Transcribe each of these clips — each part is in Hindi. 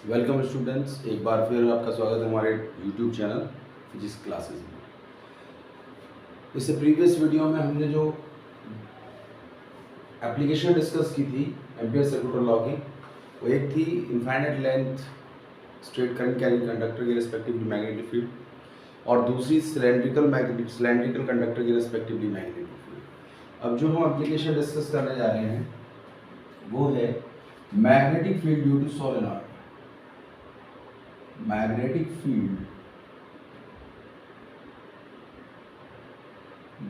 वेलकम स्टूडेंट्स, एक बार फिर आपका स्वागत है हमारे यूट्यूब चैनल फिजिक्स क्लासेस में। इससे प्रीवियस वीडियो में हमने जो एप्लीकेशन डिस्कस की थी एम्पियर सर्कुलर लॉ की, वो एक थी infinite length straight current carrying conductor के रिस्पेक्टिवली मैग्नेटिक फील्ड, और दूसरी सिलेंड्रिकल कंडक्टर के रिस्पेक्टिवली मैग्नेटिक फील्ड। अब जो हम एप्लीकेशन डिस्कस करने जा रहे हैं वो है magnetic field due to solenoid. Magnetic field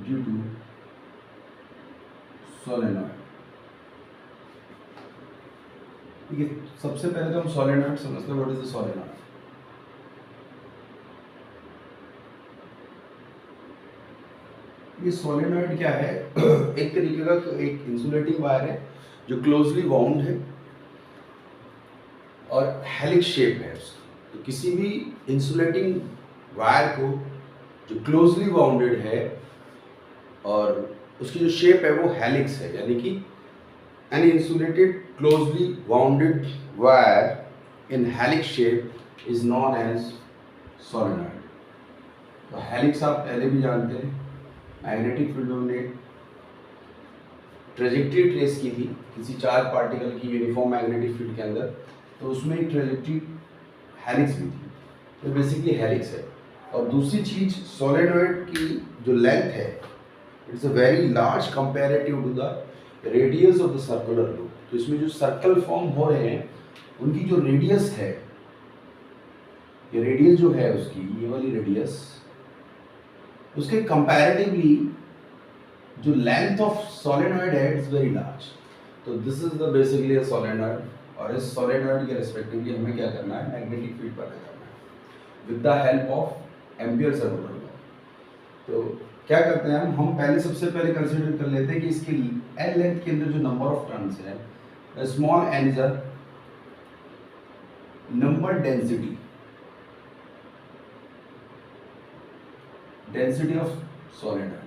due to solenoid. ठीक है, सबसे पहले तो हम सोलेनॉइड समझते हैं। What is the solenoid? ये सोलेनॉइड क्या है? एक तरीके का एक इंसुलेटिंग वायर है जो क्लोजली बाउंड है और हेलिक्स शेप है उसकी। तो किसी भी इंसुलेटिंग वायर को जो क्लोजली बाउंडेड है और उसकी जो शेप है वो हेलिक्स है, यानी कि an insulated closely wounded wire in helix shape is known as solenoid। तो हेलिक्स आप पहले भी जानते हैं, मैग्नेटिक फील्ड में हमने ट्रेजेक्ट्री ट्रेस की थी किसी चार्ज पार्टिकल की यूनिफॉर्म मैग्नेटिक फील्ड के अंदर, तो उसमें एक ट्रेजेक्ट्री हेलिक्स भी थी। तो बेसिकली हेलिक्स है। और दूसरी चीज, सोलेनॉइड की जो लेंथ है, it's a very large comparative to the radius of the circular loop. तो इसमें जो सर्कल फॉर्म हो रहे हैं उनकी जो रेडियस है, ये रेडियस जो है उसकी, ये वाली रेडियस, उसके कंपैरेटिवली जो लेंथ ऑफ सोलेनॉइड है इट्स वेरी लार्ज। तो this is the basically a solenoid, और इस सोलेनॉइड के रिस्पेक्टिवली हमें क्या करना है? मैग्नेटिक फील्ड पता करना है with the help of ampere circular law. तो क्या करते हैं हम पहले सबसे पहले कंसीडर कर लेते हैं कि इसकी एल लेंथ के अंदर जो नंबर ऑफ टर्न्स है, small N is a number density of solenoid.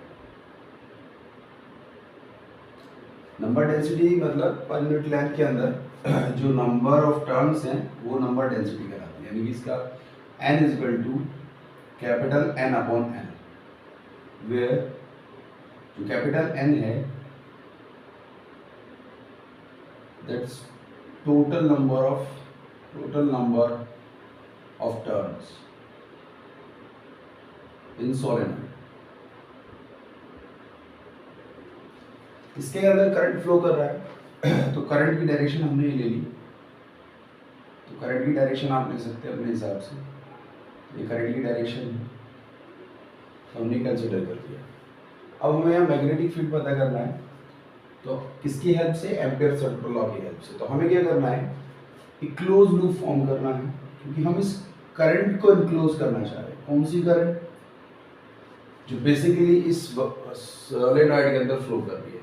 Number density मतलब पर यूनिट लेंथ के अंदर जो नंबर ऑफ टर्न्स हैं वो नंबर डेंसिटी कहलाती है, यानी कि इसका n is equal to capital N upon N, where जो कैपिटल N है that's total number of turns in solenoid. इसके अंदर करंट फ्लो कर रहा है तो करंट की डायरेक्शन हमने ये ले ली। तो करंट की डायरेक्शन आप ले सकते हैं अपने हिसाब से, ये करंट की डायरेक्शन है, तो हमने कंसिडर कर दिया। अब हमें यहाँ मैग्नेटिक फील्ड पता करना है, तो किसकी हेल्प से? एम्पियर सर्कुलर लॉ की हेल्प से। तो हमें क्या करना है? एक क्लोज लूप फॉर्म करना है, क्योंकि हम इस करंट को इनक्लोज करना चाह रहे हैं। कौन सी करंट? जो बेसिकली इस सोलेनॉइड के अंदर फ्लो कर रही है।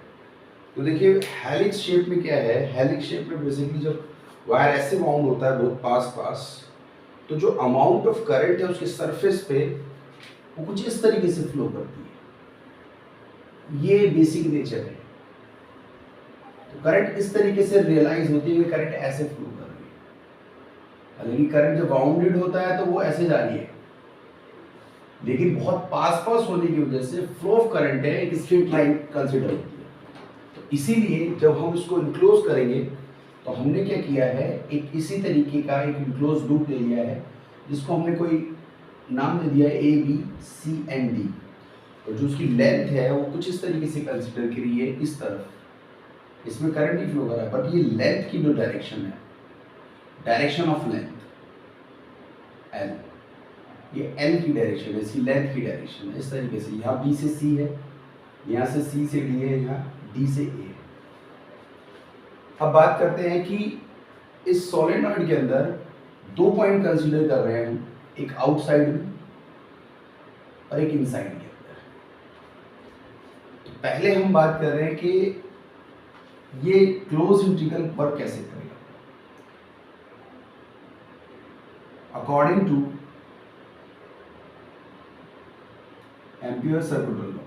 तो देखिए हेलिक्स शेप में क्या है? हेलिक्स शेप में बेसिकली जब वायर ऐसे बाउंड होता है बहुत पास, तो जो अमाउंट ऑफ करंट है उसके सरफेस पे वो कुछ इस तरीके से फ्लो करती है। ये बेसिक नेचर है। तो करंट इस तरीके से रियलाइज होती है कि करंट ऐसे फ्लो कर रही है। हालांकि करंट जब बाउंडेड होता है तो वो ऐसे जा रही है, लेकिन बहुत पास होने की वजह से फ्लो ऑफ करंट है एक स्ट्रेट लाइन कंसीडर होती है। इसीलिए जब हम इसको इनक्लोज करेंगे तो हमने क्या किया है? एक इसी तरीके का एक इनक्लोज लूप ले लिया है, जिसको हमने कोई नाम दे दिया है A B C and D. और जो उसकी लेंथ है वो कुछ इस तरीके से कंसिडर करिए, इस तरफ इसमें करंट ही फ्लो कर रहा है, बट ये लेंथ की जो डायरेक्शन है, डायरेक्शन ऑफ लेंथ एल, ये एल की डायरेक्शन है, इसकी लेंथ की डायरेक्शन है। इस तरीके से यहाँ बी से सी है, यहाँ से सी से डी है, यहाँ डी से ए। अब बात करते हैं कि इस सोलेनॉइड के अंदर दो पॉइंट कंसीडर कर रहे हैं हम, एक आउटसाइड में और एक इनसाइड के अंदर। तो पहले हम बात कर रहे हैं कि ये क्लोज इंटीग्रल वर्क कैसे करेगा। According to Ampere circular law,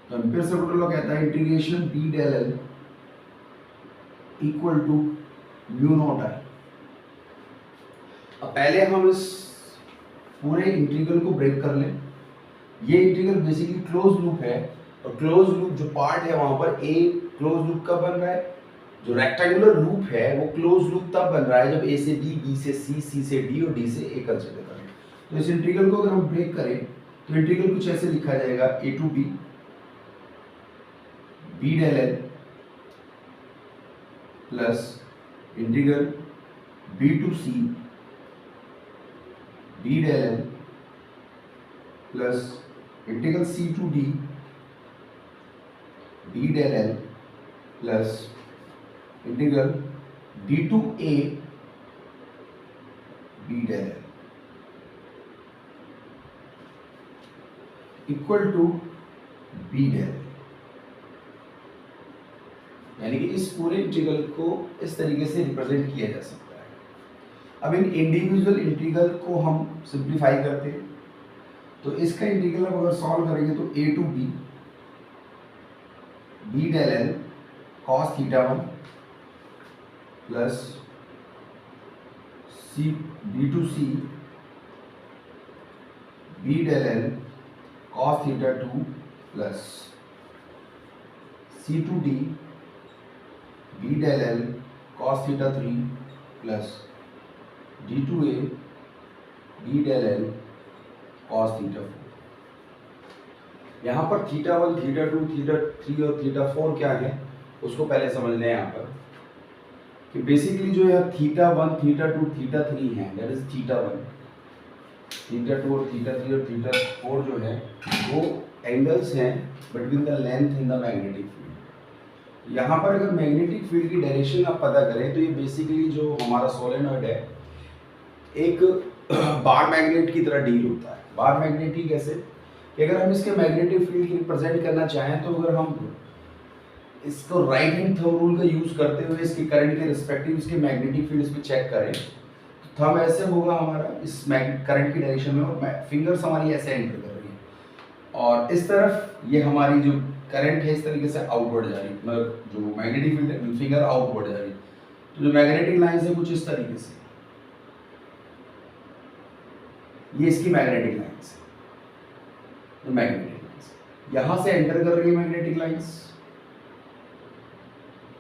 तो एम्पियर सर्कुलर लॉ कहता है integration B del L equal to mu naught I. अब पहले हम इस पूरे इंटीग्रल को ब्रेक कर लें। ये इंटीग्रल बेसिकली क्लोज लूप है, और क्लोज लूप जो पार्ट है वहां पर ए क्लोज लूप कब बन रहा है, जो रेक्टेंगुलर लूप है वो क्लोज लूप तब बन रहा है जब ए से बी, बी से सी, सी से डी और डी से ए कंसीडर करें। तो इस इंटीग्रल को अगर हम ब्रेक करें तो इंटीग्रल कुछ ऐसे लिखा जाएगा, A to B B del L plus integral B to C B del L plus integral C to D B del L plus integral D to A B del L equal to B del. यानी कि इस पूरे इंटीग्रल को इस तरीके से रिप्रेजेंट किया जा सकता है। अब इन इंडिविजुअल इंटीग्रल को हम सिंप्लीफाई करते हैं, तो इसका इंटीग्रल अगर सॉल्व करेंगे तो A to B B del L cos theta one plus C B to C B del L cos theta two plus C to D B del L cos theta three plus D to A B del L cos theta four. यहाँ पर theta one, theta two, theta three और थीटा फोर क्या है उसको पहले समझ लें। यहाँ पर कि बेसिकली जो है theta one, theta two, theta three है, that is theta one, theta two और थीटा थ्री और थीटा फोर जो है वो एंगल्स हैं between the length in the magnetic field. यहाँ पर अगर मैग्नेटिक फील्ड की डायरेक्शन आप पता करें तो ये बेसिकली जो हमारा सोलेनॉइड है एक बार मैग्नेट की तरह डील होता है। बार मैग्नेट ही कैसे कि अगर हम इसके मैग्नेटिक फील्ड की रिप्रेजेंट करना चाहें तो अगर हम इसको राइट हैंड थंब रूल का यूज करते हुए इसके करंट के रिस्पेक्टिव इसके मैग्नेटिक फील्ड पे चेक करें तो थंब ऐसे होगा हमारा इस करंट की डायरेक्शन में और फिंगर्स हमारी ऐसे एंटर कर रही है और इस तरफ ये हमारी जो करंट है इस तरीके से आउटवर्ड जा रही है, मतलब जो मैग्नेटिक फील्ड है फिंगर आउटवर्ड जा रही है। तो जो मैग्नेटिक लाइंस है कुछ इस तरीके से, ये इसकी मैग्नेटिक लाइंस है। मैग्नेटिक लाइंस यहां से एंटर कर रही है मैग्नेटिक लाइंस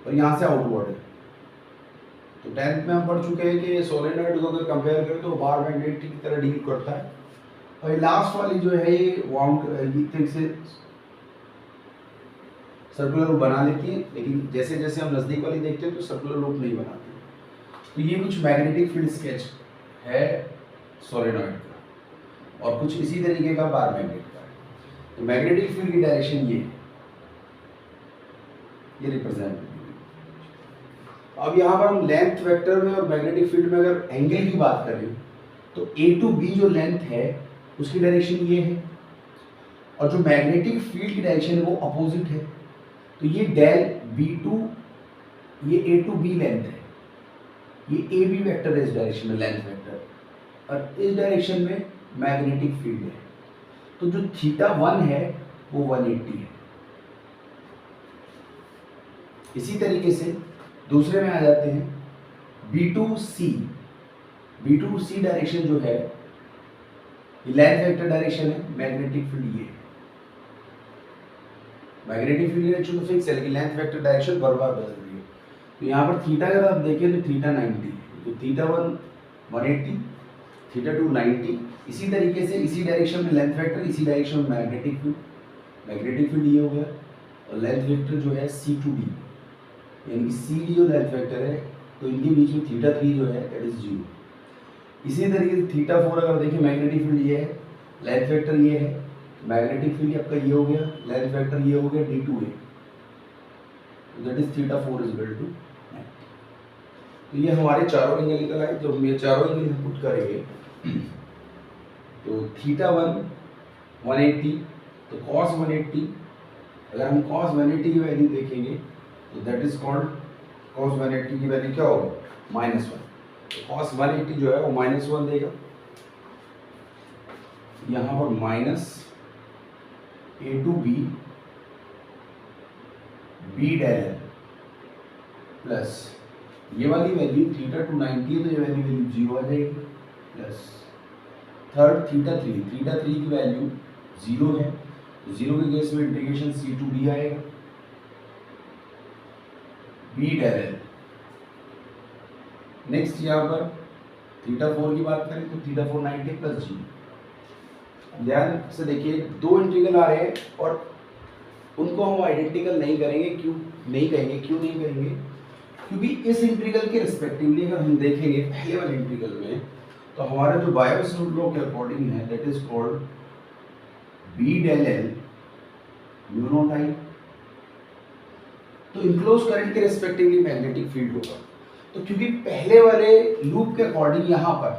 और यहां से आउटवर्ड है। तो 10th में हम पढ़ चुके हैं कि सोलेनॉइड को अगर कंपेयर करें तो बार मैग्नेट की तरह डील करता है। और ये लास्ट वाली जो है ये वाउंड से सर्कुलर लूप बना लेती है, लेकिन जैसे जैसे हम नजदीक वाली देखते हैं तो सर्कुलर लूप नहीं बनाती। तो ये कुछ मैग्नेटिक फील्ड स्केच है सोलेनॉइड का और कुछ इसी तरीके का बार मैग्नेट का है। तो मैग्नेटिक फील्ड की डायरेक्शन ये रिप्रेजेंट। अब यहाँ पर हम लेंथ वेक्टर में और मैग्नेटिक फील्ड में अगर एंगल की बात करें तो ए टू बी जो लेंथ है उसकी डायरेक्शन ये है और जो मैग्नेटिक फील्ड की डायरेक्शन है वो अपोजिट है। तो ये डेल बी टू, ये ए टू बी लेंथ है, ये ए बी वेक्टर है इस डायरेक्शन में लेंथ वेक्टर और इस डायरेक्शन में मैग्नेटिक फील्ड है। तो जो थीटा वन है वो 180 है। इसी तरीके से दूसरे में आ जाते हैं B2C। B2C डायरेक्शन जो है ये लेंथ वेक्टर डायरेक्शन है, मैग्नेटिक फील्ड ये है। मैग्नेटिक फील्ड डायरेक्शन तो फिक्स है लेकिन लेंथ वेक्टर डायरेक्शन बार बार बदल रही है। तो यहाँ पर थीटा अगर आप देखें तो थीटा 90, तो थीटा वन 180, थीटा टू 90। इसी तरीके से इसी डायरेक्शन में लेंथ वेक्टर, इसी डायरेक्शन में मैग्नेटिक फील्ड, मैग्नेटिक फील्ड ये हो गया और लेंथ वेक्टर जो है C2D, यानी कि सी डी जो लेंथ वेक्टर है तो इनके बीच में थीटा थ्री जो है दैट इज 0। इसी तरीके से थीटा फोर अगर देखिए मैग्नेटिक फील्ड ये है, लेंथ वेक्टर ये है, मैग्नेटिक फील्ड आपका ये हो गया, लेंथ वेक्टर ये हो गया D2A, that is theta four is equal to 90। तो ये हमारे चारों एंगल निकल आए। जब हम ये चारों एंगल पुट करेंगे तो थीटा वन 180, तो कॉस 180, अगर हम कॉस 180 की वैल्यू देखेंगे तो दैट इज कॉल्ड कॉस 180 की वैल्यू क्या होगी -1। तो कॉस 180 जो है वो -1 देगा। यहाँ पर minus A2B B del plus ये वाली वैल्यू थीटा 290 है तो ये वैल्यू 0 आ जाएगी, प्लस थर्ड थीटा 3 की वैल्यू 0 है तो 0 के केस में इंटीग्रेशन C2D आएगा, B del L। नेक्स्ट यहाँ पर थीटा 4 की बात करें तो थीटा 4 90 प्लस जी। ध्यान से देखिए दो इंटीग्रल आ रहे हैं और उनको हम आइडेंटिकल नहीं करेंगे, क्यों नहीं कहेंगे, क्यों नहीं कहेंगे, क्योंकि इस इंटीग्रल के रिस्पेक्टिवली अगर हम देखेंगे पहले वाले इंटीग्रल में तो हमारा जो बायो-सावर्ट लॉ के अकॉर्डिंग है that is called B del L mu naught I। तो इनक्लोज करंट के रिस्पेक्टिवली मैग्नेटिक फील्ड होगा। तो क्योंकि पहले वाले लूप के अकॉर्डिंग यहाँ पर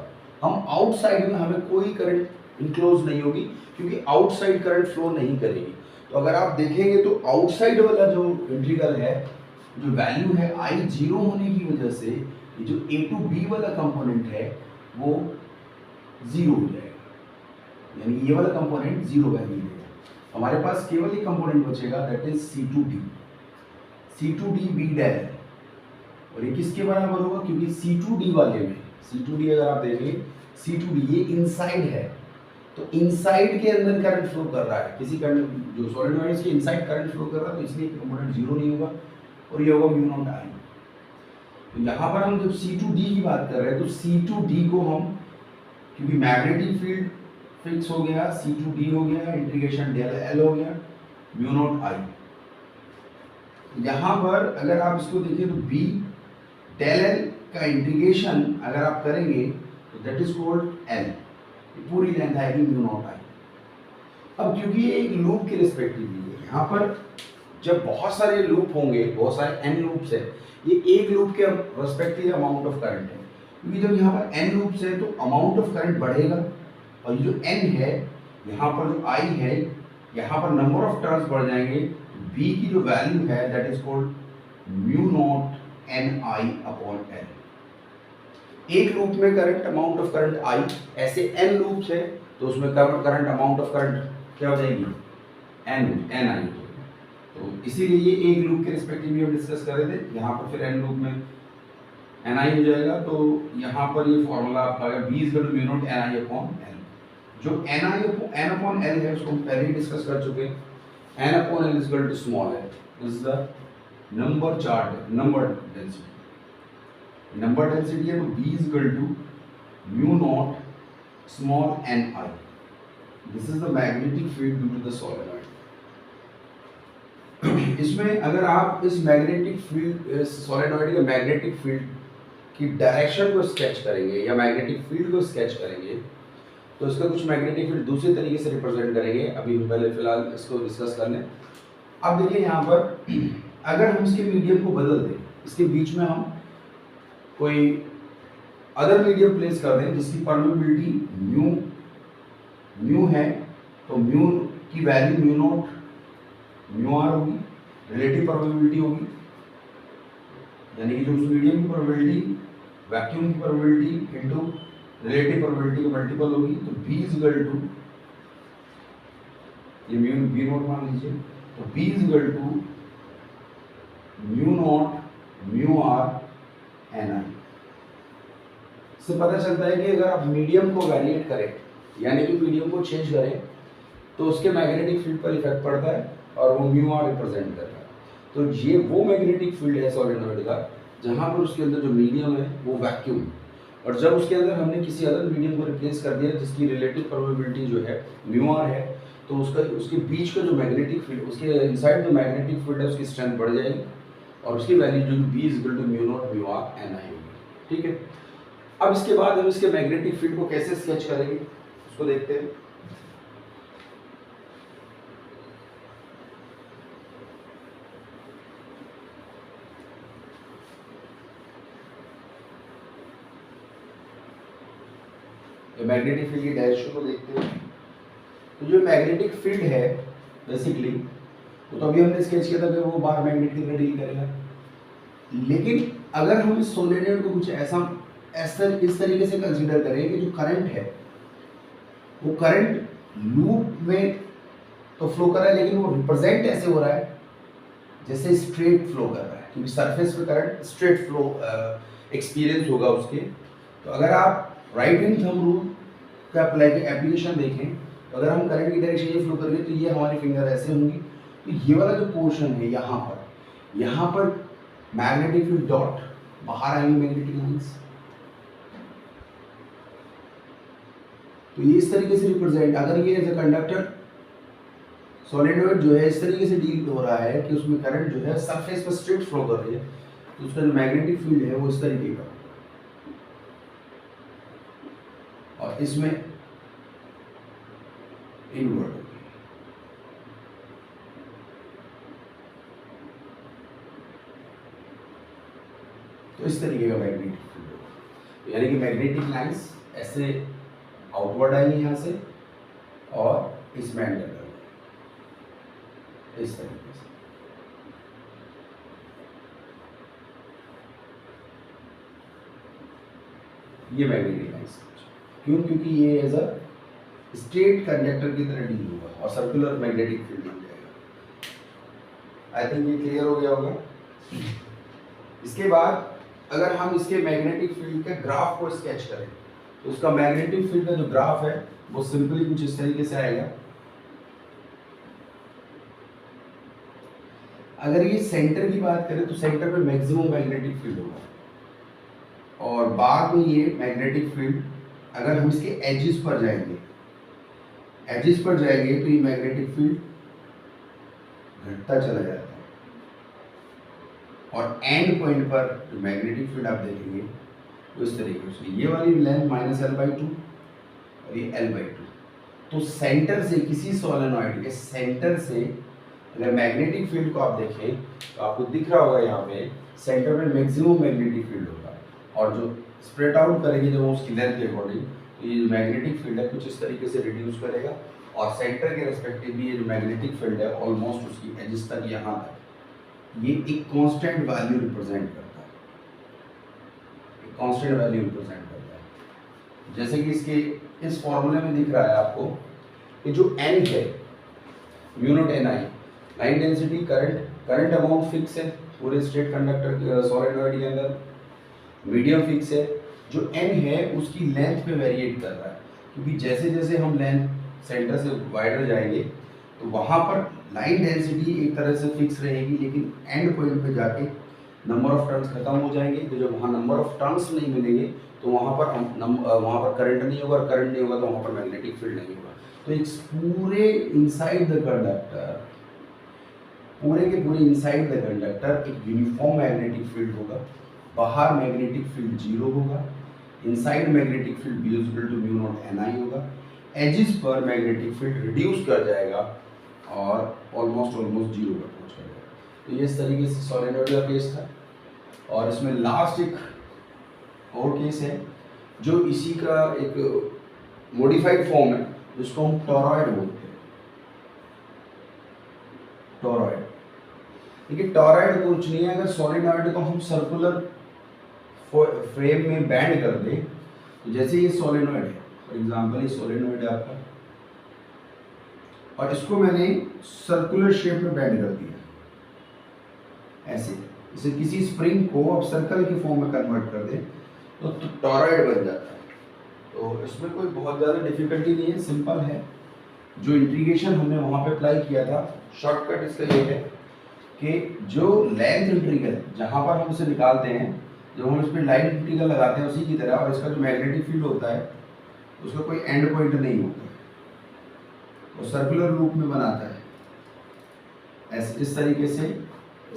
हम आउटसाइड में हमें कोई करंट इनक्लोज नहीं होगी क्योंकि आउटसाइड करंट फ्लो नहीं करेगी। तो अगर आप देखेंगे तो आउटसाइड वाला जो इंटीग्रल है जो वैल्यू है I 0 होने की वजह से ये जो A to B वाला कंपोनेंट है वो 0 हो जाएगा, यानी ये वाला कंपोनेंट 0 वैल्यू लेगा। हमारे पास केवल एक कंपोनेंट बचेगा that is C2D B del और ये किसके बराबर होगा, क्योंकि C2D वाले में C2D अगर आप देखें C2D ये इनसाइड है तो इनसाइड के अंदर करंट फ्लो कर रहा है, किसी करंट जो सॉलिनॉइड के इनसाइड करंट फ्लो कर रहा है तो इसलिए कंपोनेंट 0 नहीं होगा और ये होगा म्यू नॉट I। तो यहाँ पर हम जब C2D की बात कर रहे हैं तो C2D को हम क्योंकि मैग्नेटिक फील्ड फिक्स हो गया, C2D हो गया, इंटीग्रेशन डेल L हो गया, म्यू नॉट I। यहाँ पर अगर आप इसको देखें तो B डेल L का इंटीग्रेशन अगर आप करेंगे तो दैट इज कॉल्ड L, पूरी लेंथ आएगी म्यू नॉट I। अब क्योंकि ये एक लूप के रिस्पेक्टिवली है, यहाँ पर जब बहुत सारे लूप होंगे, बहुत सारे n लूप्स है, ये एक लूप के रिस्पेक्टिव अमाउंट ऑफ करंट है, क्योंकि जब यहाँ पर n लूप्स है तो अमाउंट ऑफ करंट बढ़ेगा और ये जो n है यहाँ पर जो I है यहाँ पर नंबर ऑफ टर्न्स बढ़ जाएंगे, तो B की जो वैल्यू है that is called mu not NI upon L। एक लूप में current amount of current I, ऐसे n लूप्स है तो उसमें करंट अमाउंट ऑफ करंट क्या हो जाएगी NI। तो इसीलिए ये एक लूप के रिस्पेक्टिवली हम डिस्कस कर रहे थे, यहाँ पर फिर n लूप में NI हो जाएगा। तो यहाँ पर ये फॉर्मूला आपका आ गया B is equal to mu not NI upon L। जो n अपॉन L है उसको हम पहले ही डिस्कस कर चुके हैं। n upon L is equal to small है, this is the number chart, number density, number density है तो B is equal to mu naught small NI। This is the magnetic field due to the solenoid. इसमें अगर आप इस मैग्नेटिक फील्ड, सॉलिनॉइड के मैग्नेटिक फील्ड की डायरेक्शन को स्केच करेंगे या मैग्नेटिक फील्ड को स्केच करेंगे तो इसका कुछ मैग्नेटिक फील्ड दूसरे तरीके से रिप्रेजेंट करेंगे। अभी हम पहले फिलहाल इसको डिस्कस कर लें। अब देखिए यहाँ पर अगर हम इसके मीडियम को बदल दें, इसके बीच में हम कोई अदर मीडियम प्लेस कर दें जिसकी परमेबिलिटी म्यू है, तो म्यू की value mu not mu R होगी, रिलेटिव प्रोबेबिलिटी होगी, यानी कि जो उस मीडियम की प्रोबेबिलिटी वैक्यूम की प्रोबेबिलिटी इनटू रिलेटिव प्रोबेबिलिटी का मल्टीपल होगी। तो B इज इक्वल टू ये म्यू B नॉट मान लीजिए, तो B is equal to mu not mu R NI। इससे पता चलता है कि अगर आप मीडियम को वेरिएट करें यानी कि मीडियम को चेंज करें तो उसके मैग्नेटिक फील्ड पर इफेक्ट पड़ता है और वो म्यू आर रिप्रेजेंट करता है। तो ये वो मैग्नेटिक फील्ड है सॉलिनॉइड का जहाँ पर उसके अंदर जो मीडियम है वो वैक्यूम, और जब उसके अंदर हमने किसी अदर मीडियम को रिप्लेस कर दिया जिसकी रिलेटिव प्रोबेबिलिटी जो है म्यू आर है, तो उसके बीच का जो मैग्नेटिक फील्ड, उसके इनसाइड जो मैग्नेटिक फील्ड है उसकी स्ट्रेंथ बढ़ जाएगी और उसकी वैल्यू जो B is equal to mu not mu R NI होगी। ठीक है, अब इसके बाद हम इसके मैग्नेटिक फील्ड को कैसे स्केच करेंगे उसको देखते हैं। मैग्नेटिक फील्ड की डायरेक्शन को देखते हैं। तो जो मैग्नेटिक फील्ड है बेसिकली तो अभी हमने स्केच किया था कि वो बाहर मैग्नेट कितना डील करेगा, लेकिन अगर हम इस सोलेनॉइड को कुछ ऐसा इस तरीके से कंसीडर करें कि जो करंट है वो करंट लूप में तो फ्लो कर रहा है लेकिन वो रिप्रेजेंट ऐसे हो रहा है जैसे स्ट्रेट फ्लो कर रहा है, क्योंकि सरफेस पे करंट स्ट्रेट फ्लो एक्सपीरियंस होगा उसके। तो अगर आप राइट हैंड थंब रूल का एप्लीकेशन देखें, तो अगर हम करंट की डायरेक्शन ये फ्लो करेंगे तो ये हमारी फिंगर ऐसे होंगी। तो ये वाला जो पोर्शन है यहाँ पर मैग्नेटिक फील्ड डॉट बाहर आएंगे मैग्नेटिक लाइंस। तो ये इस तरीके से रिप्रेजेंट, अगर ये एज अ कंडक्टर सॉलिनॉइड जो है इस तरीके से डील हो रहा है कि उसमें करंट जो है सरफेस पर स्ट्रेट फ्लो कर रही है, तो उसका जो मैग्नेटिक फील्ड है वो इस तरीके का, और इसमें इनवर्ट। तो इस तरीके का मैग्नेटिक फील्ड होगा, यानी कि मैग्नेटिक लाइंस ऐसे आउटवर्ड आएंगी यहाँ से और इसमें एंटर करेंगे इस तरीके से। ये मैग्नेटिक लाइंस क्यों? क्योंकि ये एज अ स्ट्रेट कंडक्टर की तरह डील होगा और सर्कुलर मैग्नेटिक फील्ड बन जाएगा। आई थिंक ये क्लियर हो गया होगा। इसके बाद अगर हम इसके मैग्नेटिक फील्ड के ग्राफ को स्केच करें, तो उसका मैग्नेटिक फील्ड का जो ग्राफ है वो सिंपली कुछ इस तरीके से आएगा। अगर ये सेंटर की बात करें तो सेंटर पे मैक्सिमम मैग्नेटिक फील्ड होगा, और बाद में ये मैग्नेटिक फील्ड अगर हम इसके एजेस पर जाएंगे तो ये मैग्नेटिक फील्ड घटता चला जाता है, और एंड पॉइंट पर जो मैग्नेटिक फील्ड आप देखेंगे वो इस तरीके से, ये वाली लेंथ -L/2 और ये L/2। तो सेंटर से, किसी सोलेनॉइड के सेंटर से अगर मैग्नेटिक फील्ड को आप देखें तो आपको दिख रहा होगा यहाँ पे सेंटर में मैक्सिमम मैग्नेटिक फील्ड होगा, और जो स्प्रेड आउट करेंगे जब उसकी लेंथ के अकॉर्डिंग, तो ये जो मैग्नेटिक फील्ड है कुछ इस तरीके से रिड्यूस करेगा, और सेंटर के रेस्पेक्टिवली ये जो मैग्नेटिक फील्ड है ऑलमोस्ट उसकी एजेस तक यहाँ तक ये एक कांस्टेंट वैल्यू रिप्रेजेंट करता है, एक कांस्टेंट वैल्यू रिप्रेजेंट करता है। जैसे कि इसके इस फॉर्मूले में दिख रहा है आपको कि जो n है μ0 Ni, line density, current amount fix है पूरे स्ट्रेट कंडक्टर सॉलिनॉइड के अंदर, मीडियम फिक्स है। जो n है उसकी लेंथ पे वेरिएट कर रहा है, क्योंकि जैसे जैसे हम लेंथ सेंटर से वाइडर जाएंगे तो वहाँ पर लाइन डेंसिटी एक तरह से फिक्स रहेगी, लेकिन एंड पॉइंट पे जाके नंबर ऑफ टर्न्स खत्म हो जाएंगे। तो जब वहाँ नंबर ऑफ टर्न्स नहीं मिलेंगे तो वहाँ पर करंट नहीं होगा, और करंट नहीं होगा तो वहाँ पर मैग्नेटिक फील्ड नहीं होगा। तो एक पूरे इनसाइड द कंडक्टर, पूरे के पूरे इनसाइड द कंडक्टर एक यूनिफॉर्म मैग्नेटिक फील्ड होगा। बाहर मैग्नेटिक फील्ड 0 होगा, inside magnetic field B = μ0 Ni होगा। एजेस पर मैग्नेटिक फील्ड रिड्यूस कर जाएगा और ऑलमोस्ट 0 पर पहुंच जाएगा। तो ये इस तरीके से सॉलिनॉइड का केस था। और इसमें लास्ट एक और केस है जो इसी का एक मॉडिफाइड फॉर्म है, जिसको हम टॉरॉइड बोलते हैं। टॉरॉइड, देखिए टॉरॉइड कुछ नहीं है, अगर सॉलिनॉइड को हम सर्कुलर फ्रेम में बैंड कर दें, तो जैसे ये सॉलिनॉइड है, फॉर एग्जांपल ये सॉलिनॉइड है आपका, और इसको मैंने सर्कुलर शेप में बैंड कर दिया ऐसे, जैसे किसी स्प्रिंग को अब सर्कल की फॉर्म में कन्वर्ट कर दें तो टॉरॉइड बन जाता है। तो इसमें कोई बहुत ज़्यादा डिफिकल्टी नहीं है, सिंपल है। जो इंटीग्रेशन हमने वहाँ पे अप्लाई किया था, शॉर्टकट इसका ये है कि जो लेंथ इंटीग्रल जहाँ पर हम उसे निकालते हैं, जब हम इस पर लाइन इंटीग्रल लगाते हैं उसी की तरह, और इसका जो मैग्नेटिक फील्ड होता है उसका कोई एंड पॉइंट नहीं होता है, वो सर्कुलर लूप में बनाता है ऐसे, इस तरीके से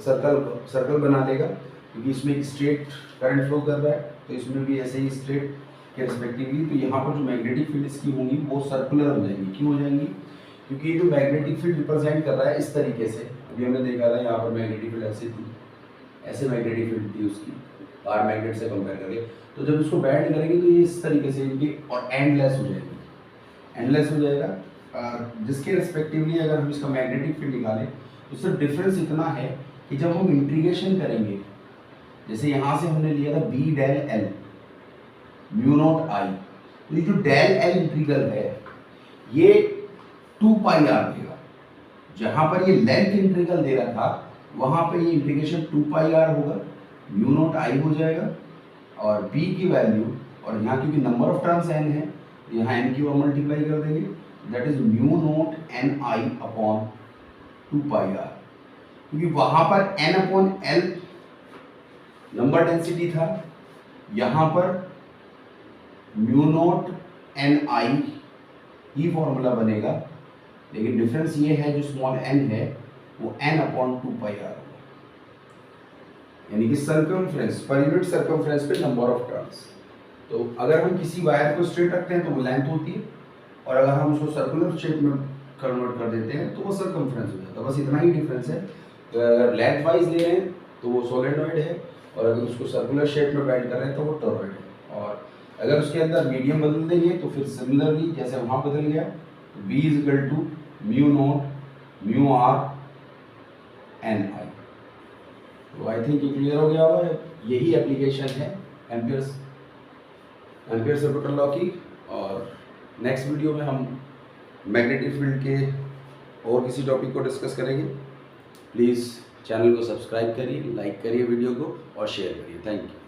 सर्कल बना लेगा, क्योंकि इसमें एक स्ट्रेट करंट फ्लो कर रहा है, तो इसमें भी ऐसे ही स्ट्रेट के रिस्पेक्टिवली। तो यहाँ पर जो मैग्नेटिक फील्ड इसकी होंगी वो सर्कुलर हो जाएंगी। क्यों हो जाएंगी? क्योंकि ये जो मैग्नेटिक फील्ड रिप्रेजेंट कर रहा है इस तरीके से, अभी हमने देखा था यहाँ पर मैग्नेटिक फील्ड ऐसे थी, ऐसे मैग्नेटिक फील्ड थी उसकी बार मैग्नेट से कंपेयर करके। तो जब इसको बैंड करेंगे तो ये इस तरीके से इनकी और एंडलेस हो जाएगी, एंडलेस हो जाएगा, जिसके रिस्पेक्टिवली अगर हम इसका मैग्नेटिक फील्ड निकालें तो सिर्फ डिफरेंस इतना है कि जब हम इंटीग्रेशन करेंगे, जैसे यहाँ से हमने लिया था B del L μ0 I, तो ये जो del L इंटीग्रल है ये 2 pi r देगा। जहाँ पर ये लेंथ इंटीग्रल दे रहा था वहाँ पे ये इंटीग्रेशन 2πr होगा, म्यू नॉट आई हो जाएगा, और b की वैल्यू, और यहाँ क्योंकि नंबर ऑफ टर्म्स n है, यहाँ n की ओर मल्टीप्लाई कर देंगे, that is mu not an I upon 2πr, क्योंकि वहाँ पर n upon l number density था, यहाँ पर mu not an I he formula बनेगा, लेकिन डिफरेंस ये है जो स्मॉल n है वो n अपॉन 2πr होगा, यानी कि सर्कमफ्रेंस पर यूनिट सर्कमफ्रेंस पे नंबर ऑफ टर्न्स। तो अगर हम किसी वायर को स्ट्रेट रखते हैं तो वो लेंथ होती है, और अगर हम उसको सर्कुलर शेप में कन्वर्ट कर देते हैं तो वो सर्कमफ्रेंस हो जाता है, बस इतना ही डिफरेंस है। तो अगर लेंथ वाइज ले रहे हैं तो वो सोलेनोइड है, और अगर उसको सर्कुलर शेप में बेंड कर रहे हैं तो वो टोरॉइड है, और अगर उसके अंदर मीडियम बदल देंगे तो फिर सिमिलरली जैसे वहाँ बदल गया, तो b is equal to mu not mu R N I. तो आई थिंक ये क्लियर हो गया होगा, यही एप्लीकेशन है एम्पियर्स रिपीटर लॉ की। और नेक्स्ट वीडियो में हम मैग्नेटिक फील्ड के और किसी टॉपिक को डिस्कस करेंगे। प्लीज़ चैनल को सब्सक्राइब करिए, लाइक करिए वीडियो को और शेयर करिए। Thank you.